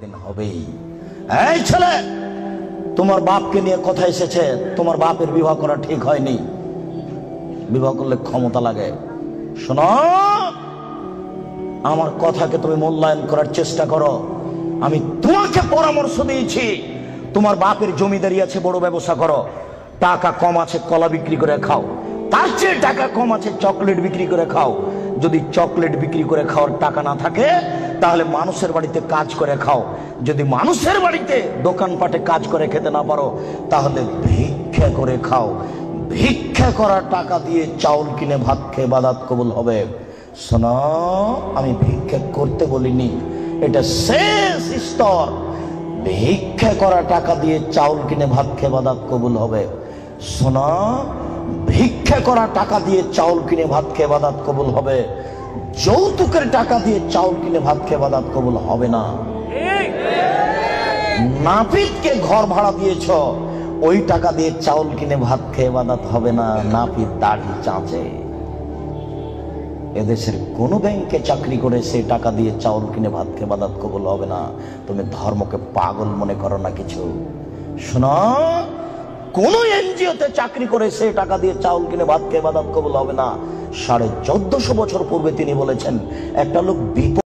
দিন হবেই। এই ছেলে, তোমার বাপকে নিয়ে কথা এসেছে, তোমার বাপের বিবাহ করা ঠিক হয়নি, বিবাহ করলে ক্ষমতা লাগে। শোনো, আমার কথাকে তুমি মূল্যায়ন করার চেষ্টা করো। আমি তোমাকে পরামর্শ দিয়েছি, তোমার বাপের জমিদারি আছে, বড় ব্যবসা করো। টাকা কম আছে, কলা বিক্রি করে খাও। তার চেয়ে টাকা কম আছে, চকলেট বিক্রি করে খাও। যদি চকলেট বিক্রি করে খাওয়ার টাকা না থাকে, তাহলে মানুষের বাড়িতে কাজ করে খাও। যদি মানুষের বাড়িতে দোকানপাটে কাজ করে খেতে না পারো, তাহলে ভিক্ষা করে খাও। ভিক্ষা করার টাকা দিয়ে চাউল কিনে ভাত খেয়ে ইবাদত কবুল হবে। শোনো, আমি ভিক্ষা করতে বলিনি, এটা শেষ স্তর। ভিক্ষা করা টাকা দিয়ে চাউল কিনে ভাত খেয়ে ইবাদত কবুল হবে। শোনো, ভিক্ষা করা টাকা দিয়ে চাউল কিনে ভাত খেয়ে ইবাদত কবুল হবে। যৌতুকের টাকা দিয়ে চাউল কিনে ভাত খেয়ে ইবাদত কবুল হবে না। নাপিতকে ঘর ভাড়া দিয়েছ, ওই টাকা দিয়ে চাউল কিনে ভাত খেয়ে ইবাদত হবে না। নাপিত দাড়ি চাঁচে। এদেশের কোন ব্যাংকে চাকরি করে সেই টাকা দিয়ে চাউল কিনে ভাত খেয়ে ইবাদত কবুল হবে না। তুমি ধর্মকে পাগল মনে করো না কিছু। শোনো, কোন এনজিওতে চাকরি করে সেই টাকা দিয়ে চাউল কিনে ভাত খেয়ে ইবাদত কবুল হবে না। 1450 বছর পূর্বে তিনি বলেছেন, একটা লোক